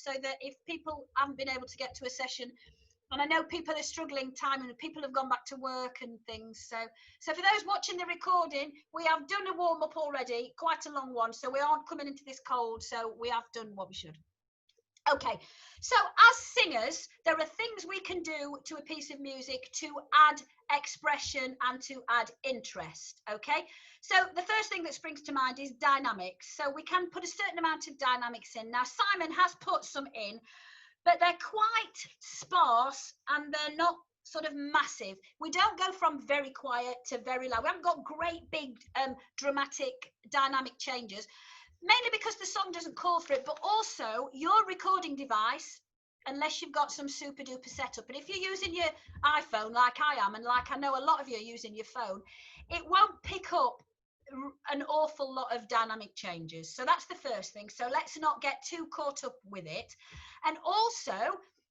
so that if people haven't been able to get to a session, and I know people are struggling time and people have gone back to work and things. So for those watching the recording, we have done a warm up already, quite a long one. So we aren't coming into this cold. So we have done what we should. Okay, so as singers, there are things we can do to a piece of music to add expression and to add interest, okay? So the first thing that springs to mind is dynamics. So we can put a certain amount of dynamics in. Now, Simon has put some in, but they're quite sparse and they're not sort of massive. We don't go from very quiet to very loud. We haven't got great big dramatic dynamic changes, mainly because the song doesn't call for it, but also your recording device, unless you've got some super duper setup, and if you're using your iPhone like I am, and like I know a lot of you are using your phone, it won't pick up an awful lot of dynamic changes. So that's the first thing. So let's not get too caught up with it. And also,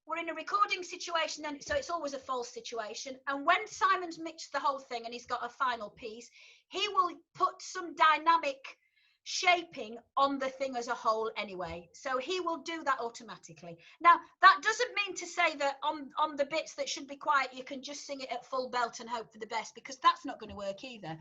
we're in a recording situation, and so it's always a false situation. And when Simon's mixed the whole thing and he's got a final piece, he will put some dynamic shaping on the thing as a whole anyway, so he will do that automatically. Now that doesn't mean to say that on the bits that should be quiet you can just sing it at full belt and hope for the best, because that's not going to work either,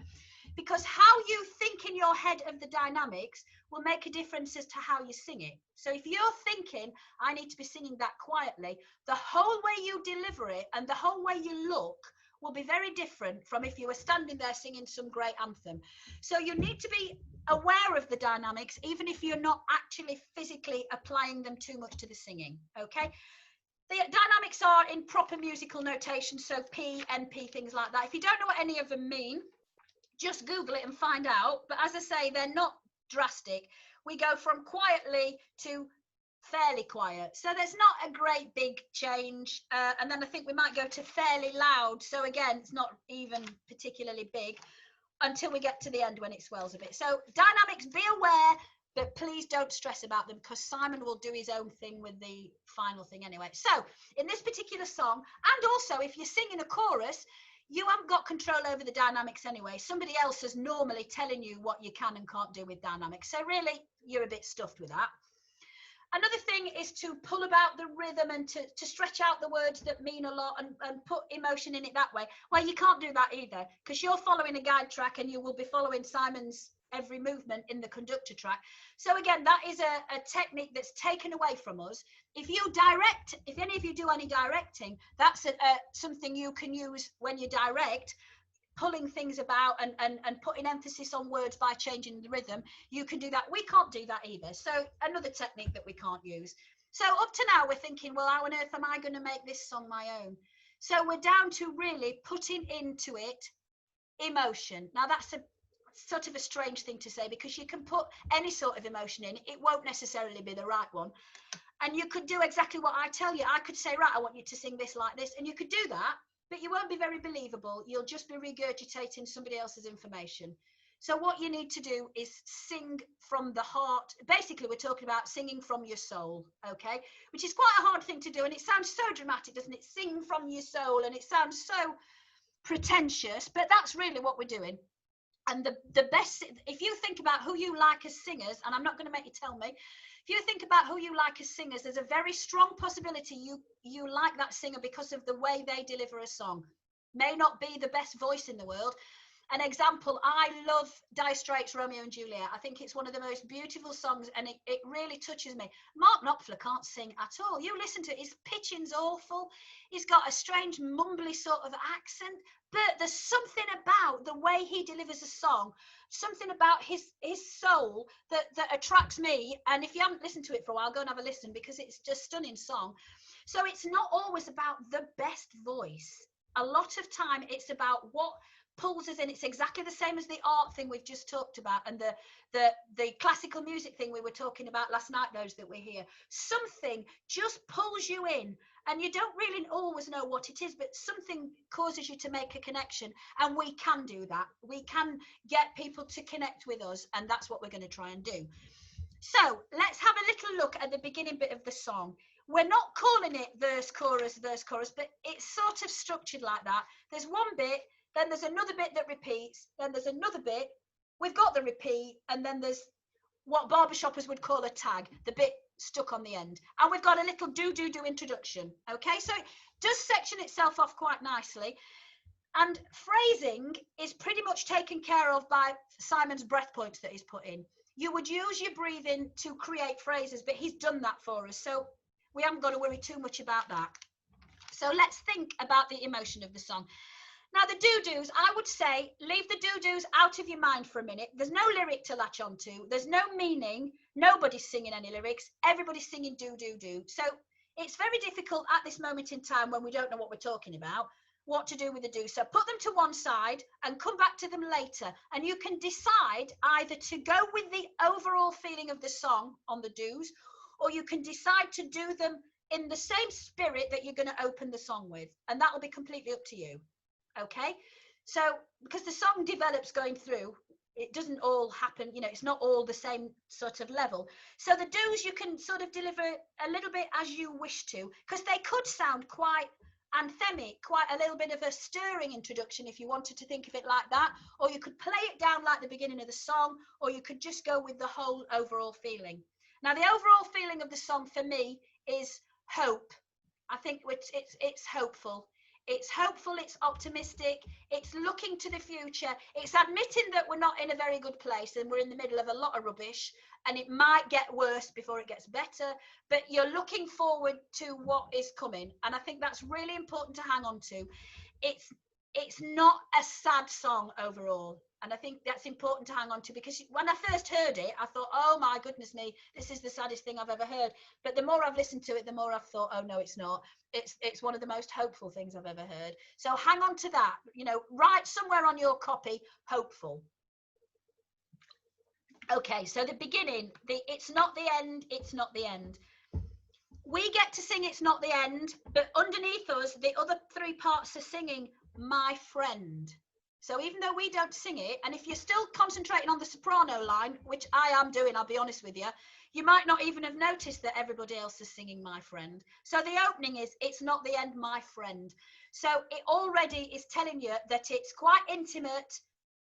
because how you think in your head of the dynamics will make a difference as to how you sing it. So if you're thinking I need to be singing that quietly, the whole way you deliver it and the whole way you look will be very different from if you were standing there singing some great anthem. So you need to be aware of the dynamics, even if you're not actually physically applying them too much to the singing, okay? The dynamics are in proper musical notation, so P, NP, things like that. If you don't know what any of them mean, just Google it and find out. But as I say, they're not drastic. We go from quietly to fairly quiet, so there's not a great big change, and then I think we might go to fairly loud, so again it's not even particularly big until we get to the end when it swells a bit. So dynamics, be aware, but please don't stress about them, because Simon will do his own thing with the final thing anyway. So in this particular song, and also if you're singing a chorus, you haven't got control over the dynamics anyway. Somebody else is normally telling you what you can and can't do with dynamics, so really you're a bit stuffed with that. Another thing is to pull about the rhythm and to stretch out the words that mean a lot and put emotion in it that way. Well, you can't do that either, because you're following a guide track and you will be following Simon's every movement in the conductor track. So again, that is a technique that's taken away from us. If you direct, if any of you do any directing, that's something you can use when you direct, pulling things about and putting emphasis on words by changing the rhythm. You can do that. We can't do that either. So another technique that we can't use. So up to now we're thinking, well, how on earth am I going to make this song my own? So we're down to really putting into it emotion. Now that's a sort of a strange thing to say, because you can put any sort of emotion in, it won't necessarily be the right one, and you could do exactly what I tell you. I could say, right, I want you to sing this like this, and you could do that, but you won't be very believable. You'll just be regurgitating somebody else's information. So what you need to do is sing from the heart. Basically, we're talking about singing from your soul, okay? Which is quite a hard thing to do, and it sounds so dramatic, doesn't it? Sing from your soul, and it sounds so pretentious, but that's really what we're doing. And the best, if you think about who you like as singers, and I'm not going to make you tell me, if you think about who you like as singers, there's a very strong possibility you like that singer because of the way they deliver a song. May not be the best voice in the world. An example, I love Dire Straits' Romeo and Juliet. I think it's one of the most beautiful songs, and it really touches me. Mark Knopfler can't sing at all. You listen to it, his pitching's awful. He's got a strange mumbly sort of accent, but there's something about the way he delivers a song, something about his soul that attracts me. And if you haven't listened to it for a while, go and have a listen, because it's just a stunning song. So it's not always about the best voice. A lot of time it's about what pulls us in. It's exactly the same as the art thing we've just talked about, and the classical music thing we were talking about last night, those that were here. Something just pulls you in, and you don't really always know what it is, but something causes you to make a connection, and we can do that. We can get people to connect with us, and that's what we're going to try and do. So let's have a little look at the beginning bit of the song. We're not calling it verse, chorus, but it's sort of structured like that. There's one bit, then there's another bit that repeats, then there's another bit, we've got the repeat, and then there's what barbershoppers would call a tag, the bit stuck on the end. And we've got a little do-do-do introduction. Okay, so it does section itself off quite nicely. And phrasing is pretty much taken care of by Simon's breath points that he's put in. You would use your breathing to create phrases, but he's done that for us. So we haven't got to worry too much about that. So let's think about the emotion of the song. Now, the do-dos, I would say, leave the do-dos out of your mind for a minute. There's no lyric to latch onto. There's no meaning. Nobody's singing any lyrics. Everybody's singing do-do-do. So it's very difficult at this moment in time when we don't know what we're talking about, what to do with the do. So put them to one side and come back to them later. And you can decide either to go with the overall feeling of the song on the do's, or you can decide to do them in the same spirit that you're going to open the song with. And that will be completely up to you. Okay, so because the song develops going through, it doesn't all happen, you know, it's not all the same sort of level. So the do's you can sort of deliver a little bit as you wish to, because they could sound quite anthemic, quite a little bit of a stirring introduction if you wanted to think of it like that, or you could play it down like the beginning of the song, or you could just go with the whole overall feeling. Now, the overall feeling of the song for me is hope. I think it's hopeful. It's hopeful, it's optimistic, it's looking to the future, it's admitting that we're not in a very good place and we're in the middle of a lot of rubbish and it might get worse before it gets better, but you're looking forward to what is coming. And I think that's really important to hang on to. It's not a sad song overall. And I think that's important to hang on to, because when I first heard it, I thought, oh my goodness me, this is the saddest thing I've ever heard. But the more I've listened to it, the more I've thought, oh no, it's not. It's one of the most hopeful things I've ever heard. So hang on to that. You know, write somewhere on your copy, hopeful. Okay, so the beginning, it's not the end, it's not the end. We get to sing It's Not the End, but underneath us, the other three parts are singing My Friend. So even though we don't sing it, and if you're still concentrating on the soprano line, which I am doing, I'll be honest with you, you might not even have noticed that everybody else is singing My Friend. So the opening is It's Not the End, My Friend. So it already is telling you that it's quite intimate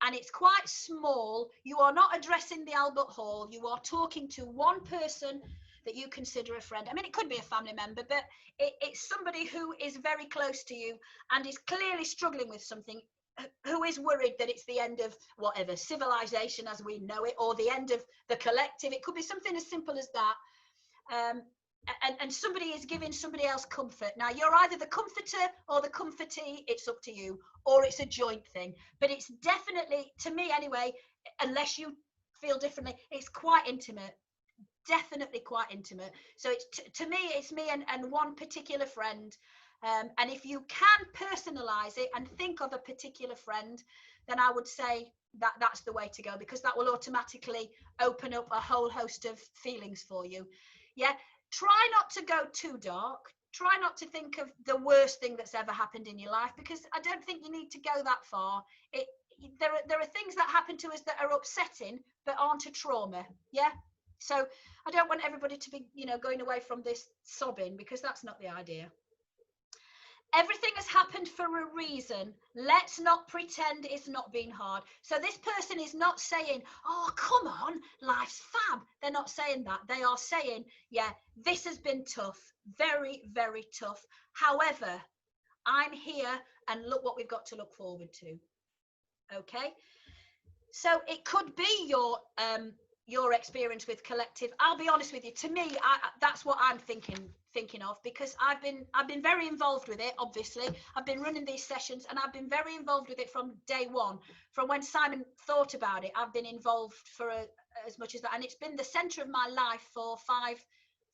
and it's quite small. You are not addressing the Albert Hall. You are talking to one person that you consider a friend. I mean, it could be a family member, but it's somebody who is very close to you and is clearly struggling with something, who is worried that it's the end of whatever, civilization as we know it, or the end of the collective. It could be something as simple as that. And somebody is giving somebody else comfort. Now, you're either the comforter or the comfortee, it's up to you, or it's a joint thing. But it's definitely, to me anyway, unless you feel differently, it's quite intimate. Definitely quite intimate. So it's to me, it's me and one particular friend. And if you can personalize it and think of a particular friend, then I would say that that's the way to go, because that will automatically open up a whole host of feelings for you. Yeah, try not to go too dark. Try not to think of the worst thing that's ever happened in your life, because I don't think you need to go that far. There are things that happen to us that are upsetting but aren't a trauma. Yeah. So I don't want everybody to be, going away from this sobbing, because that's not the idea. Everything has happened for a reason. Let's not pretend it's not been hard. So this person is not saying, oh, come on, life's fab. They're not saying that. They are saying, yeah, this has been tough, very, very tough. However, I'm here and look what we've got to look forward to. Okay. So it could be your experience with collective. I'll be honest with you, to me, that's what I'm thinking of, because I've been very involved with it. Obviously, I've been running these sessions and I've been very involved with it from day one. From when Simon thought about it, I've been involved for as much as that, and it's been the center of my life for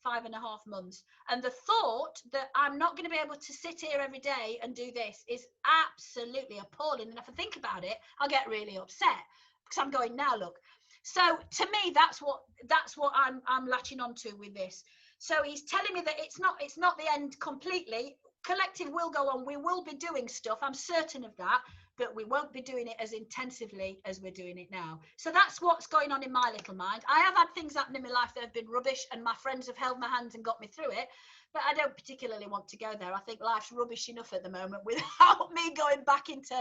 5.5 months. And the thought that I'm not going to be able to sit here every day and do this is absolutely appalling. And if I think about it, I'll get really upset, because I'm going, now look. So to me, that's what I'm latching onto with this. So he's telling me that it's not the end completely. Collective will go on. We will be doing stuff. I'm certain of that, but we won't be doing it as intensively as we're doing it now. So that's what's going on in my little mind. I have had things happen in my life that have been rubbish, and my friends have held my hands and got me through it, but I don't particularly want to go there. I think life's rubbish enough at the moment without me going back into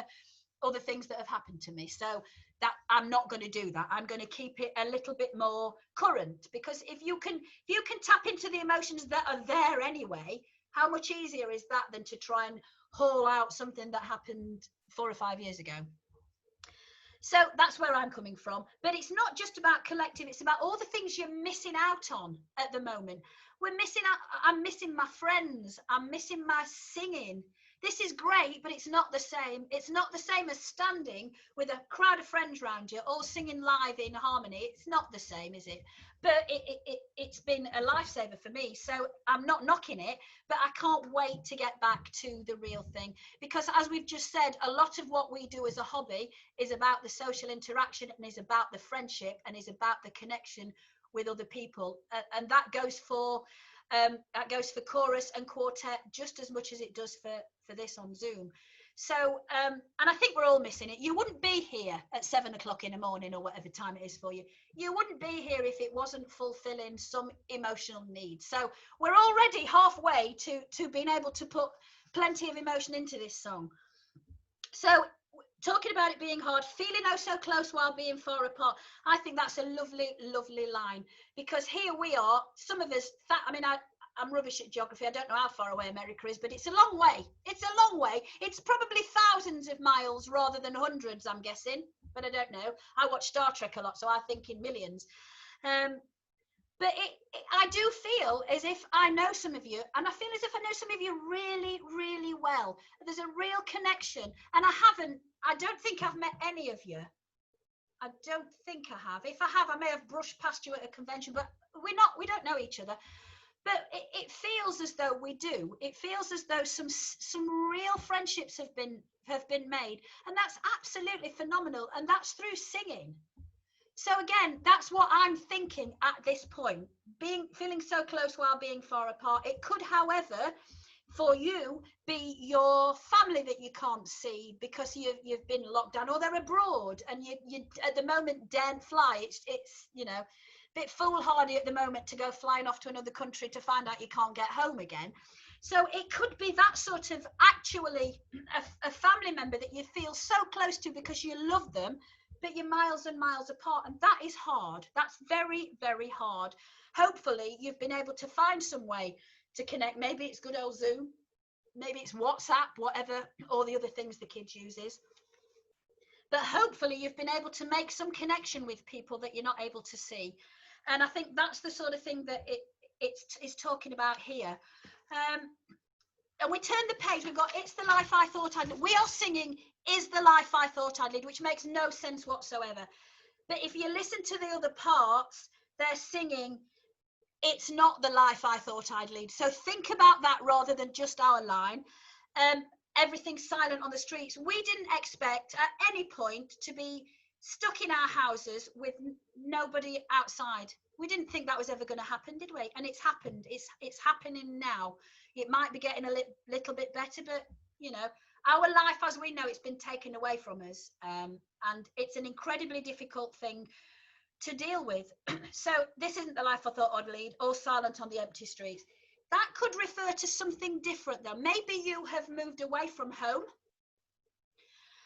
other things that have happened to me. So that I'm not going to do that. I'm going to keep it a little bit more current, because if you can tap into the emotions that are there anyway, how much easier is that than to try and haul out something that happened 4 or 5 years ago? So that's where I'm coming from. But it's not just about collective, it's about all the things you're missing out on at the moment. We're missing out. I'm missing my friends. I'm missing my singing. This is great, but it's not the same. It's not the same as standing with a crowd of friends around you, all singing live in harmony. It's not the same, is it? But it's been a lifesaver for me. So I'm not knocking it, but I can't wait to get back to the real thing. Because as we've just said, a lot of what we do as a hobby is about the social interaction, and is about the friendship, and is about the connection with other people. And that goes for chorus and quartet just as much as it does for this on Zoom. So and I think we're all missing it. You wouldn't be here at 7 o'clock in the morning or whatever time it is for you. You wouldn't be here if it wasn't fulfilling some emotional need. So we're already halfway to being able to put plenty of emotion into this song. So talking about it being hard, feeling oh so close while being far apart, I think that's a lovely, lovely line, because here we are, some of us, I mean, I'm rubbish at geography. I don't know how far away America is, but it's a long way. It's a long way. It's probably thousands of miles rather than hundreds, I'm guessing, but I don't know. I watch Star Trek a lot, so I think in millions. But I do feel as if I know some of you, and I feel as if I know some of you really, really well. There's a real connection, and I don't think I've met any of you. I don't think I have. If I have, I may have brushed past you at a convention, but we don't know each other. But it feels as though we do. It feels as though some real friendships have been made, and that's absolutely phenomenal. And that's through singing. So again, that's what I'm thinking at this point. Feeling so close while being far apart. It could, however, for you, be your family that you can't see because you've been locked down, or they're abroad and you at the moment daren't fly. It's you know, a bit foolhardy at the moment to go flying off to another country to find out you can't get home again. So it could be that sort of actually a family member that you feel so close to because you love them, but you're miles and miles apart, and that is hard. That's very, very hard. Hopefully you've been able to find some way to connect. Maybe it's good old Zoom, maybe it's WhatsApp, whatever, all the other things the kids uses. But hopefully you've been able to make some connection with people that you're not able to see. And I think that's the sort of thing that it's talking about here. And we turn the page, we've got It's the Life I Thought I'd Lead. We are singing Is the Life I Thought I'd Lead, which makes no sense whatsoever. But if you listen to the other parts, they're singing It's Not the Life I Thought I'd Lead. So think about that rather than just our line. Everything's silent on the streets. We didn't expect at any point to be stuck in our houses with nobody outside. We didn't think that was ever going to happen, did we? And it's happened. It's happening now. It might be getting a little bit better, but you know, our life as we know it's been taken away from us, and it's an incredibly difficult thing to deal with. So this isn't the life I thought I'd lead, all silent on the empty streets. That could refer to something different though. Maybe you have moved away from home.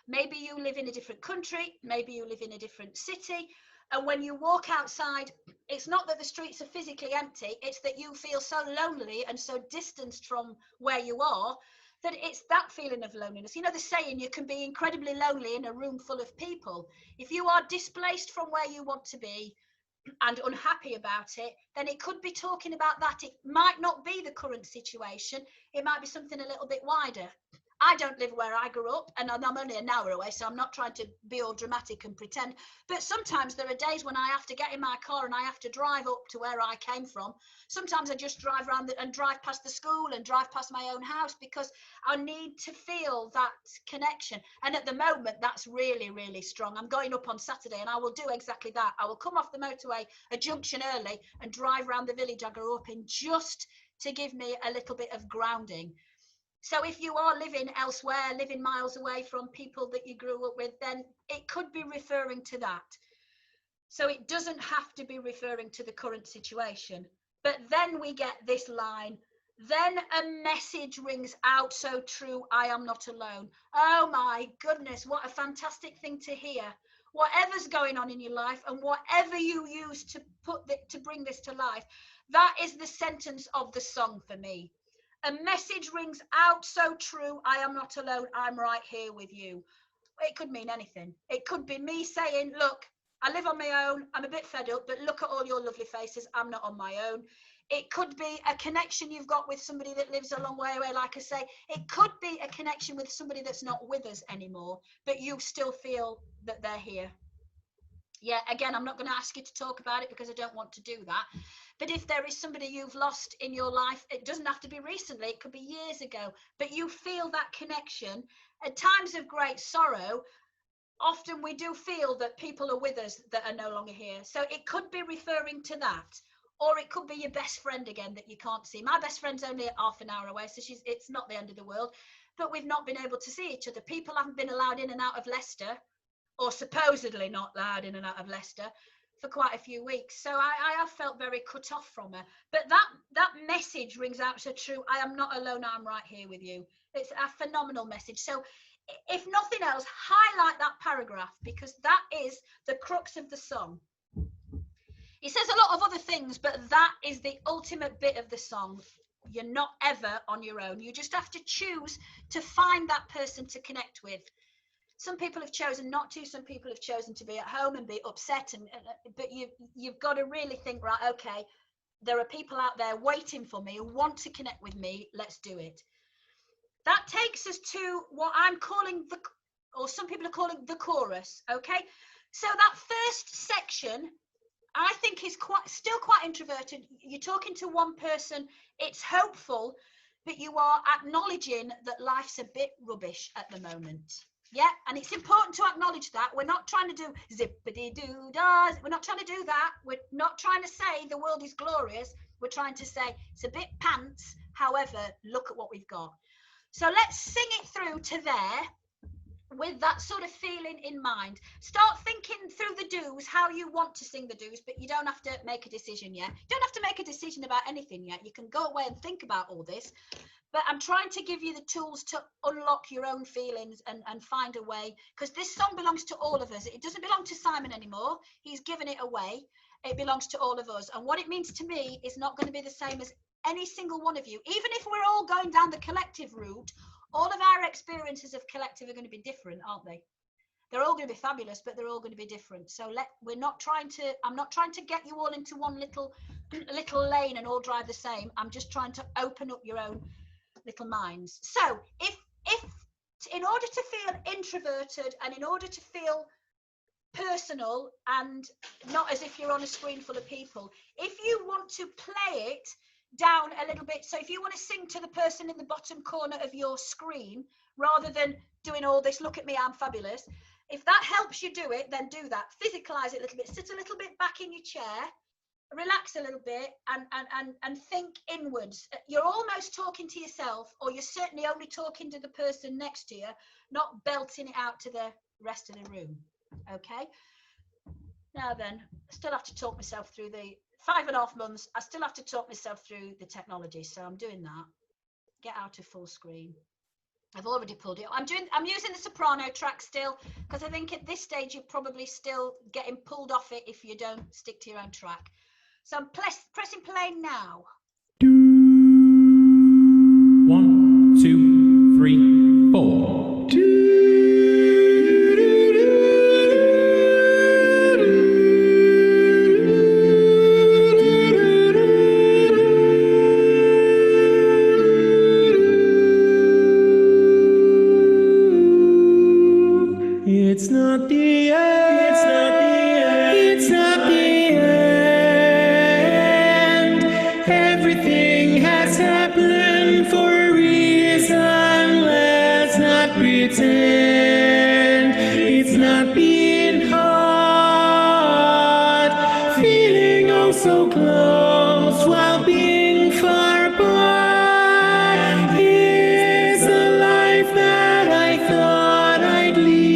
Maybe you live in a different country. Maybe you live in a different city. And when you walk outside, it's not that the streets are physically empty, it's that you feel so lonely and so distanced from where you are that it's that feeling of loneliness. You know the saying, you can be incredibly lonely in a room full of people. If you are displaced from where you want to be and unhappy about it, then it could be talking about that. It might not be the current situation. It might be something a little bit wider. I don't live where I grew up, and I'm only an hour away, so I'm not trying to be all dramatic and pretend. But sometimes there are days when I have to get in my car and I have to drive up to where I came from. Sometimes I just drive around and drive past the school and drive past my own house because I need to feel that connection. And at the moment, that's really, really strong. I'm going up on Saturday and I will do exactly that. I will come off the motorway, a junction early, and drive around the village I grew up in just to give me a little bit of grounding. So if you are living elsewhere, living miles away from people that you grew up with, then it could be referring to that. So it doesn't have to be referring to the current situation. But then we get this line, Then a message rings out so true, I am not alone. Oh my goodness, what a fantastic thing to hear. Whatever's going on in your life and whatever you use to to bring this to life, that is the sentence of the song for me. A message rings out so true, I am not alone, I'm right here with you. It could mean anything. It could be me saying, look, I live on my own, I'm a bit fed up, but look at all your lovely faces, I'm not on my own. It could be a connection you've got with somebody that lives a long way away, like I say. It could be a connection with somebody that's not with us anymore, but you still feel that they're here. Yeah, again, I'm not going to ask you to talk about it because I don't want to do that. But if there is somebody you've lost in your life, it doesn't have to be recently, it could be years ago, but you feel that connection. At times of great sorrow, often we do feel that people are with us that are no longer here. So it could be referring to that, or it could be your best friend again that you can't see. My best friend's only half an hour away, so it's not the end of the world, but we've not been able to see each other. People haven't been allowed in and out of Leicester, or supposedly not allowed in and out of Leicester, for quite a few weeks. So I have felt very cut off from her. But that message rings out so true. I am not alone, I'm right here with you. It's a phenomenal message. So if nothing else, highlight that paragraph, because that is the crux of the song. He says a lot of other things, but that is the ultimate bit of the song. You're not ever on your own. You just have to choose to find that person to connect with. Some people have chosen not to. Some people have chosen to be at home and be upset. But you've got to really think, right, okay, there are people out there waiting for me who want to connect with me. Let's do it. That takes us to what I'm calling or some people are calling the chorus. Okay, so that first section, I think, is still quite introverted. You're talking to one person. It's hopeful, but you are acknowledging that life's a bit rubbish at the moment. Yeah, and it's important to acknowledge that. We're not trying to do zippity-doo-dah. We're not trying to do that. We're not trying to say the world is glorious. We're trying to say it's a bit pants. However, look at what we've got. So let's sing it through to there with that sort of feeling in mind. Start thinking through the do's, how you want to sing the do's, but you don't have to make a decision yet. You don't have to make a decision about anything yet. You can go away and think about all this. But I'm trying to give you the tools to unlock your own feelings and find a way, because this song belongs to all of us. It doesn't belong to Simon anymore. He's given it away. It belongs to all of us. And what it means to me is not going to be the same as any single one of you. Even if we're all going down the collective route, all of our experiences of collective are going to be different, aren't they? They're all going to be fabulous, but they're all going to be different. So I'm not trying to get you all into one little lane and all drive the same. I'm just trying to open up your own little minds. So if in order to feel introverted and in order to feel personal and not as if you're on a screen full of people, if you want to play it down a little bit, so if you want to sing to the person in the bottom corner of your screen rather than doing all this look at me, I'm fabulous, if that helps you do it, then do that. Physicalize it a little bit, sit a little bit back in your chair, relax a little bit, and think inwards. You're almost talking to yourself, or you're certainly only talking to the person next to you, not belting it out to the rest of the room. Okay, now then, I still have to talk myself through the 5.5 months. I still have to talk myself through the technology, so I'm doing that. Get out of full screen. I've already pulled it. I'm using the soprano track still, because I think at this stage you're probably still getting pulled off it if you don't stick to your own track. So I'm pressing play now. 1, 2, 3, 4. It's not the end. It's not the end. It's not the end. Everything has happened for a reason. Let's not pretend. It's not being hard. Feeling oh so close while being far apart. Here's the life that I thought I'd lead.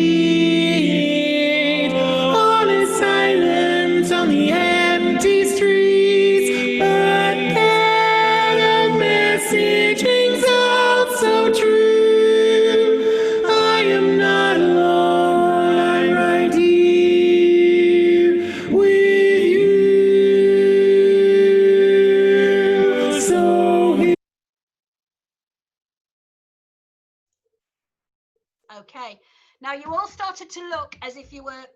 All is silent on the empty streets, but then a message message rings out so true. I am not alone, I'm right here with you. So here. Okay, now you all started to look as if you were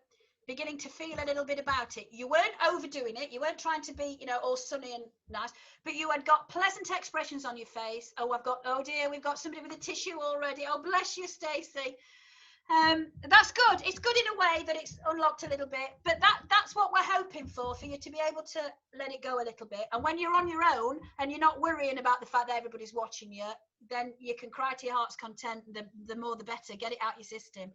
beginning to feel a little bit about it. You weren't overdoing it. You weren't trying to be, all sunny and nice, but you had got pleasant expressions on your face. Oh dear, we've got somebody with a tissue already. Oh, bless you, Stacey. That's good. It's good in a way that it's unlocked a little bit, but that's what we're hoping for you to be able to let it go a little bit. And when you're on your own and you're not worrying about the fact that everybody's watching you, then you can cry to your heart's content. The more the better. Get it out your system.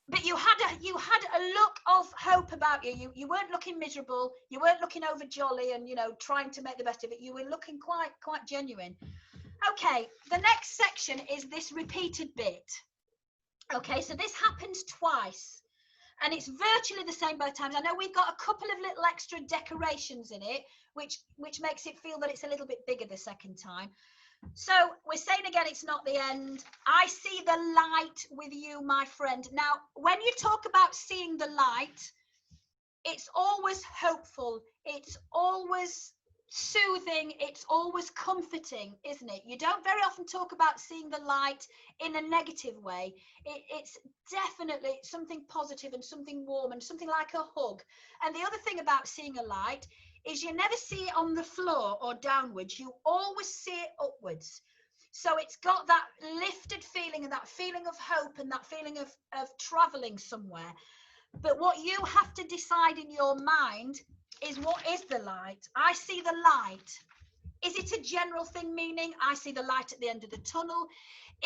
But you had a look of hope about you. You weren't looking miserable. You weren't looking over jolly and trying to make the best of it. You were looking quite genuine. Okay, the next section is this repeated bit. Okay, so this happens twice, and it's virtually the same both times. I know we've got a couple of little extra decorations in it, which makes it feel that it's a little bit bigger the second time. So we're saying again, it's not the end. I see the light with you, my friend. Now, when you talk about seeing the light, it's always hopeful. It's always soothing. It's always comforting, isn't it? You don't very often talk about seeing the light in a negative way. It's definitely something positive and something warm and something like a hug. And the other thing about seeing a light is you never see it on the floor or downwards. You always see it upwards. So it's got that lifted feeling and that feeling of hope and that feeling of traveling somewhere. But what you have to decide in your mind is, what is the light? I see the light. Is it a general thing, meaning I see the light at the end of the tunnel?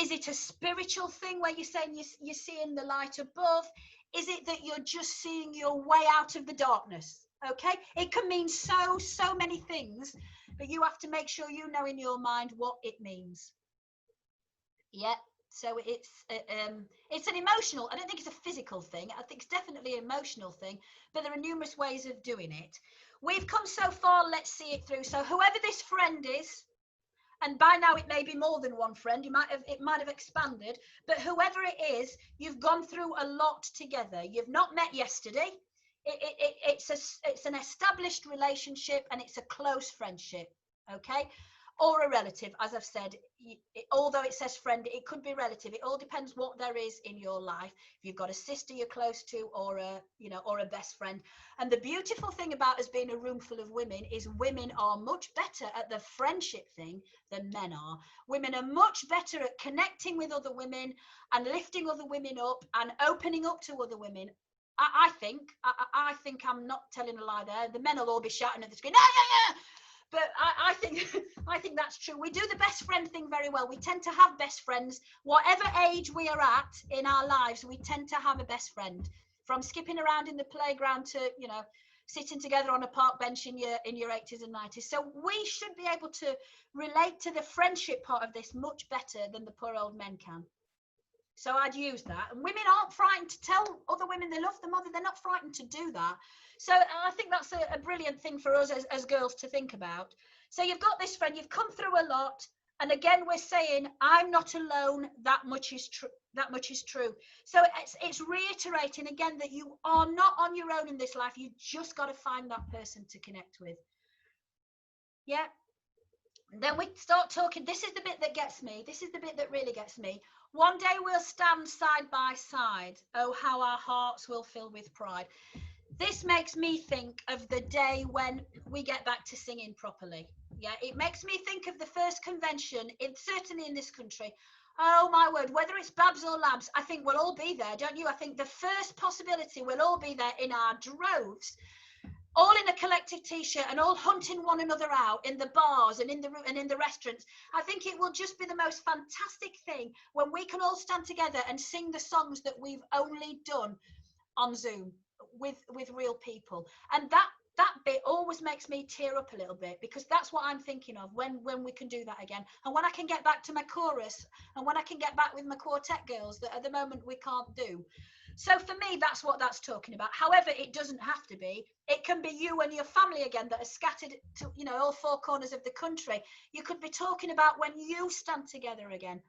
Is it a spiritual thing where you're saying you're seeing the light above? Is it that you're just seeing your way out of the darkness? Okay, it can mean so many things, but you have to make sure you know in your mind what it means. Yeah. So it's an emotional, I don't think it's a physical thing. I think it's definitely an emotional thing, but there are numerous ways of doing it. We've come so far, let's see it through. So whoever this friend is, and by now it may be more than one friend, it might have expanded, but whoever it is, you've gone through a lot together. You've not met yesterday. It's an established relationship, and it's a close friendship, okay? Or a relative, as I've said. Although it says friend, it could be relative. It all depends what there is in your life. If you've got a sister you're close to, or a best friend. And the beautiful thing about us being a room full of women is women are much better at the friendship thing than men are. Women are much better at connecting with other women and lifting other women up and opening up to other women. I think I'm not telling a lie there. The men will all be shouting at the screen, yeah. But I think that's true. We do the best friend thing very well. We tend to have best friends. Whatever age we are at in our lives, we tend to have a best friend. From skipping around in the playground to, sitting together on a park bench in your 80s and 90s. So we should be able to relate to the friendship part of this much better than the poor old men can. So I'd use that. And women aren't frightened to tell other women they love them, or they're not frightened to do that. So I think that's a brilliant thing for us as girls to think about. So you've got this friend, you've come through a lot. And again, we're saying, I'm not alone. That much is true. So it's reiterating again that you are not on your own in this life. You just got to find that person to connect with. Yeah. And then we start talking. This is the bit that gets me. This is the bit that really gets me. One day we'll stand side by side. Oh, how our hearts will fill with pride. This makes me think of the day when we get back to singing properly. Yeah, it makes me think of the first convention, certainly in this country. Oh my word, whether it's Babs or Labs, I think we'll all be there, don't you? I think the first possibility we'll all be there in our droves, all in a collective t-shirt and all hunting one another out in the bars and in the restaurants. I think it will just be the most fantastic thing when we can all stand together and sing the songs that we've only done on Zoom with real people. And that bit always makes me tear up a little bit, because that's what I'm thinking of when we can do that again, and when I can get back to my chorus, and when I can get back with my quartet girls that at the moment we can't do. So for me, that's what that's talking about. However, it doesn't have to be. It can be you and your family again that are scattered to, you know, all four corners of the country. You could be talking about when you stand together again,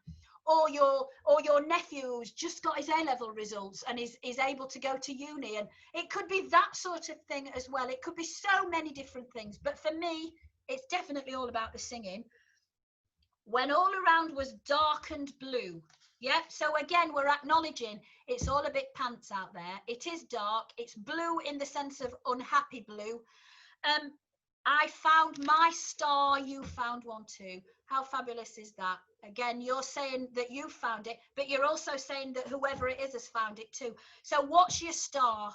or your nephew who's just got his A-level results and is able to go to uni, and it could be that sort of thing as well. It could be so many different things, but for me, it's definitely all about the singing. When all around was dark and blue. Yeah, so again, we're acknowledging it's all a bit pants out there. It is dark. It's blue in the sense of unhappy blue. I found my star, you found one too. How fabulous is that? Again, you're saying that you found it, but you're also saying that whoever it is has found it too. So what's your star?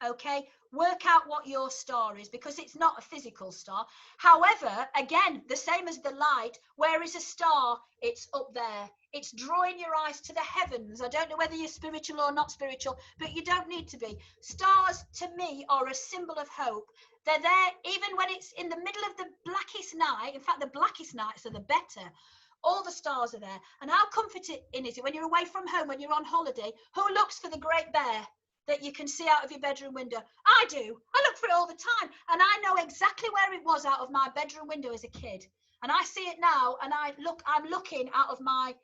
Okay, work out what your star is, because it's not a physical star. However, again, the same as the light, where is a star? It's up there. It's drawing your eyes to the heavens. I don't know whether you're spiritual or not spiritual, but you don't need to be. Stars, to me, are a symbol of hope. They're there even when it's in the middle of the blackest night. In fact, the blackest nights are the better. All the stars are there. And how comforting is it when you're away from home, when you're on holiday? Who looks for the great bear that you can see out of your bedroom window? I do. I look for it all the time, and I know exactly where it was out of my bedroom window as a kid, and I see it now, and I'm looking out of my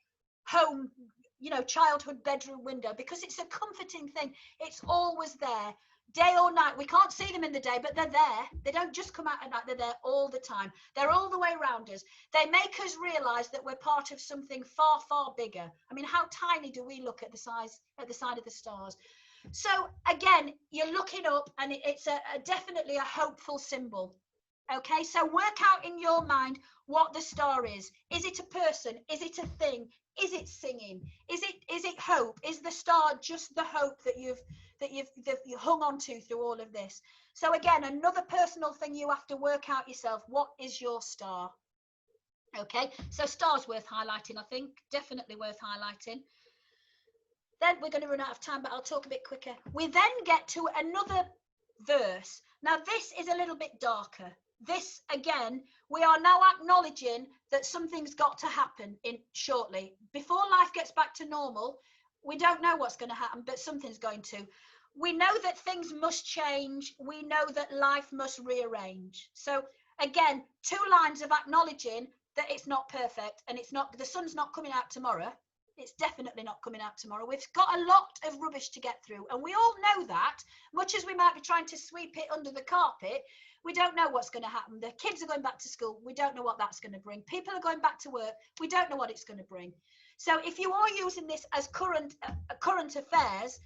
home, you know, childhood bedroom window, because it's a comforting thing. It's always there, day or night. We can't see them in the day, but they're there. They don't just come out at night. They're there all the time. They're all the way around us. They make us realize that we're part of something far, far bigger. I mean, how tiny do we look at the side of the stars? So again, you're looking up, and it's definitely a hopeful symbol. Okay, so work out in your mind what the star is. Is it a person? Is it a thing? Is it singing? Is it hope? Is the star just the hope that you've hung on to through all of this? So again, another personal thing you have to work out yourself. What is your star? Okay, so star's worth highlighting, I think. Definitely worth highlighting. Then we're going to run out of time, but I'll talk a bit quicker. We then get to another verse. Now, this is a little bit darker. This, again, we are now acknowledging that something's got to happen shortly. Before life gets back to normal, we don't know what's going to happen, but something's going to. We know that things must change. We know that life must rearrange. So, again, 2 lines of acknowledging that it's not perfect, and the sun's not coming out tomorrow. It's definitely not coming out tomorrow. We've got a lot of rubbish to get through, and we all know that. Much as we might be trying to sweep it under the carpet, we don't know what's going to happen. The kids are going back to school. We don't know what that's going to bring. People are going back to work. We don't know what it's going to bring. So if you are using this as current affairs,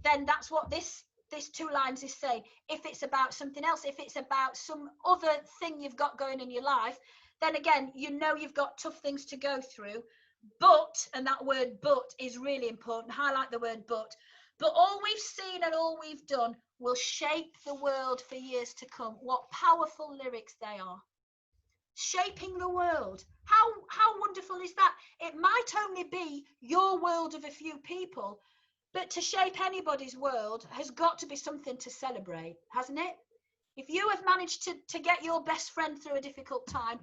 then that's what this 2 lines is saying. If it's about something else, if it's about some other thing you've got going in your life, then again, you know you've got tough things to go through. But, and that word but is really important, highlight the word but all we've seen and all we've done will shape the world for years to come. What powerful lyrics they are. Shaping the world. How wonderful is that? It might only be your world of a few people, but to shape anybody's world has got to be something to celebrate, hasn't it? If you have managed to get your best friend through a difficult time,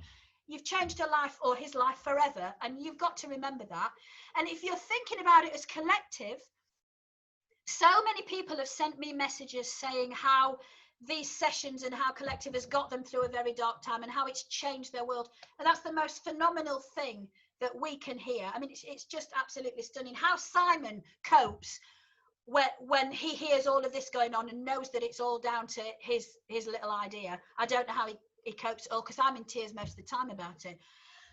you've changed her life or his life forever, and you've got to remember that. And if you're thinking about it as collective, so many people have sent me messages saying how these sessions and how collective has got them through a very dark time and how it's changed their world. And that's the most phenomenal thing that we can hear. I mean, it's just absolutely stunning how Simon copes when he hears all of this going on and knows that it's all down to his little idea. I don't know how he copes all, because I'm in tears most of the time about it.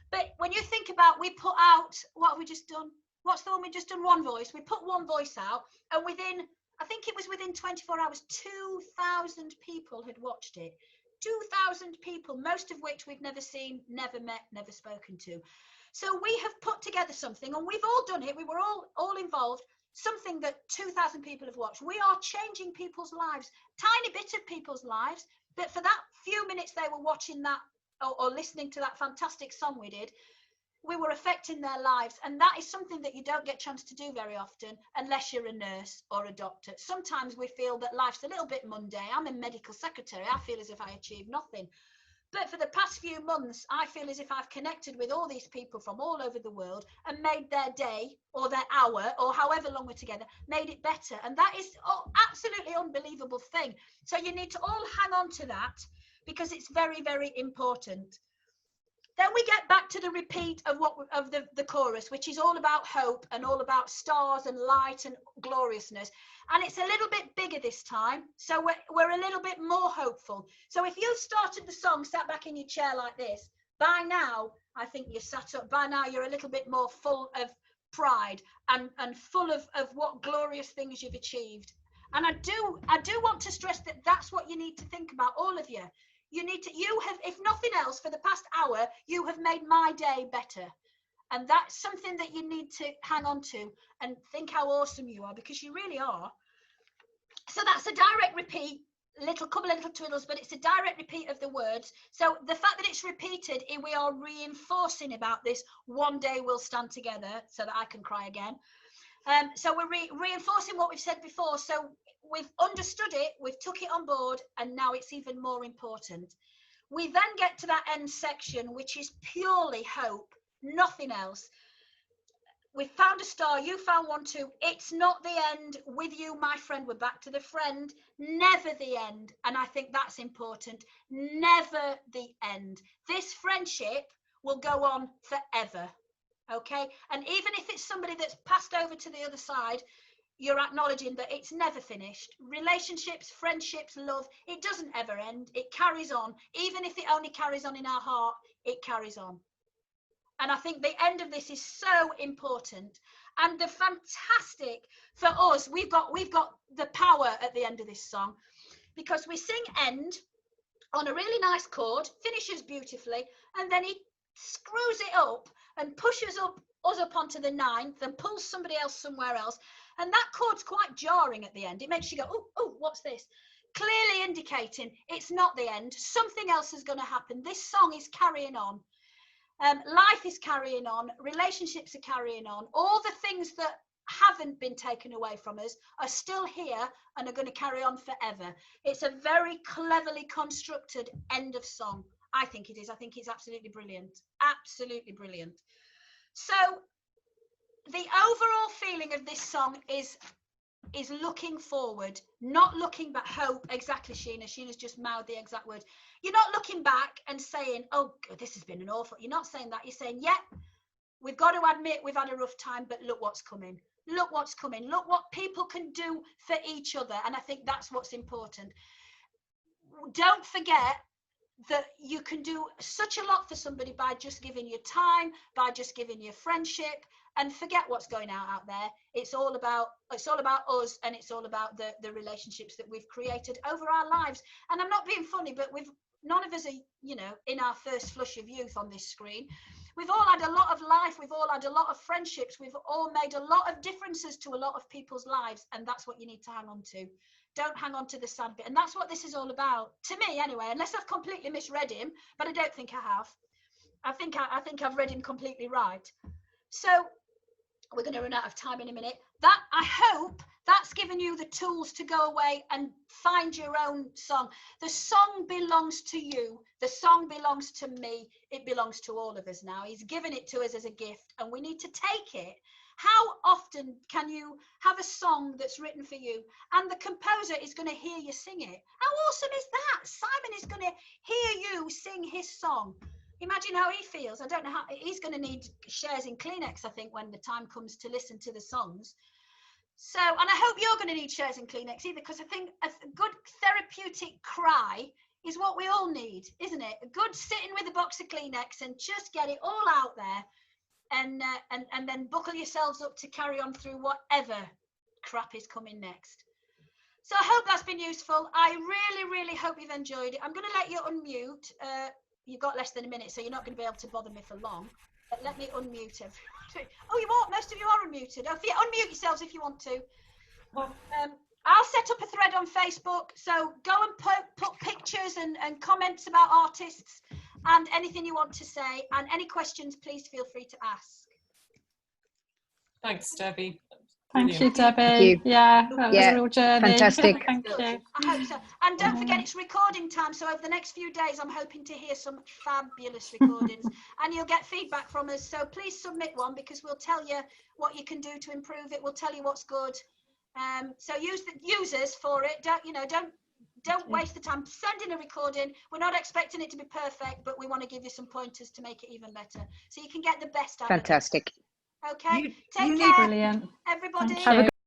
But when you think about, we put out, what have we just done? What's the one we just done? One Voice. We put One Voice out, and I think it was within 24 hours, 2,000 people had watched it. 2,000 people, most of which we've never seen, never met, never spoken to. So we have put together something, and we've all done it. We were all involved. Something that 2,000 people have watched. We are changing people's lives, tiny bit of people's lives, but for that few minutes they were watching that or listening to that fantastic song we did, we were affecting their lives. And that is something that you don't get a chance to do very often unless you're a nurse or a doctor. Sometimes we feel that life's a little bit mundane. I'm a medical secretary. I feel as if I achieved nothing. But for the past few months, I feel as if I've connected with all these people from all over the world and made their day or their hour or however long we're together, made it better. And that is absolutely unbelievable thing. So you need to all hang on to that, because it's very, very important. Then we get back to the repeat of the chorus, which is all about hope and all about stars and light and gloriousness. And it's a little bit bigger this time, so we're a little bit more hopeful. So if you started the song sat back in your chair like this, by now I think you're sat up. By now you're a little bit more full of pride and full of what glorious things you've achieved. And I do want to stress that that's what you need to think about, all of you. You have, if nothing else, for the past hour, you have made my day better. And that's something that you need to hang on to and think how awesome you are, because you really are. So that's a direct repeat, couple of little twiddles, but it's a direct repeat of the words. So the fact that it's repeated, we are reinforcing about this, one day we'll stand together, so that I can cry again. So we're reinforcing what we've said before. So we've understood it, we've took it on board, and now it's even more important. We then get to that end section, which is purely hope, nothing else. We found a star, you found one too. It's not the end with you, my friend. We're back to the friend, never the end. And I think that's important, never the end. This friendship will go on forever. Okay, and even if it's somebody that's passed over to the other side, you're acknowledging that it's never finished. Relationships, friendships, love, it doesn't ever end. It carries on. Even if it only carries on in our heart, it carries on. And I think the end of this is so important. And the fantastic for us, we've got the power at the end of this song, because we sing end on a really nice chord, finishes beautifully, and then he screws it up and pushes us up onto the ninth and pulls somebody else somewhere else. And that chord's quite jarring at the end. It makes you go, oh, what's this? Clearly indicating it's not the end. Something else is going to happen. This song is carrying on. Life is carrying on. Relationships are carrying on. All the things that haven't been taken away from us are still here and are going to carry on forever. It's a very cleverly constructed end of song. I think it is. I think it's absolutely brilliant. Absolutely brilliant. So the overall feeling of this song is looking forward, not looking back. Hope, exactly, Sheena. Sheena's just mouthed the exact word. You're not looking back and saying, oh, this has been an awful. You're not saying that. You're saying, yeah, we've got to admit we've had a rough time, but look what's coming. Look what's coming. Look what people can do for each other. And I think that's what's important. Don't forget that you can do such a lot for somebody by just giving your time, by just giving your friendship, and forget what's going out there. It's all about us, and it's all about the relationships that we've created over our lives. And I'm not being funny, but none of us are, in our first flush of youth on this screen. We've all had a lot of life, we've all had a lot of friendships, we've all made a lot of differences to a lot of people's lives, and that's what you need to hang on to. Don't hang on to the sad bit. And that's what this is all about, to me anyway, unless I've completely misread him, but I don't think I have. I think I've read him completely right. So we're going to run out of time in a minute. That, I hope that's given you the tools to go away and find your own song. The song belongs to you. The song belongs to me. It belongs to all of us now. He's given it to us as a gift, and we need to take it. How often can you have a song that's written for you and the composer is going to hear you sing it? How awesome is that? Simon is going to hear you sing his song. Imagine how he feels. I don't know how he's going to need shares in Kleenex, I think, when the time comes to listen to the songs. So, and I hope you're going to need shares in Kleenex either, because I think a good therapeutic cry is what we all need, isn't it? A good sitting with a box of Kleenex and just get it all out there. And then buckle yourselves up to carry on through whatever crap is coming next. So I hope that's been useful. I really, really hope you've enjoyed it. I'm going to let you unmute. You've got less than a minute, so you're not going to be able to bother me for long. But let me unmute everybody. Oh, you are? Most of you are unmuted. Oh, yeah, unmute yourselves if you want to. I'll set up a thread on Facebook, so go and put pictures and comments about artists and anything you want to say, and any questions, please feel free to ask. Thanks, Debbie. Thank you, Debbie. Thank you. Yeah, that was a real journey. Fantastic. Thank Good. you. I hope so. And don't forget, it's recording time. So over the next few days, I'm hoping to hear some fabulous recordings, and you'll get feedback from us. So please submit one, because we'll tell you what you can do to improve it. We'll tell you what's good. So use us for it. Don't waste the time. Send in a recording. We're not expecting it to be perfect, but we want to give you some pointers to make it even better, so you can get the best out of it. Fantastic. Okay. Take care, Brilliant. everybody. Thank you.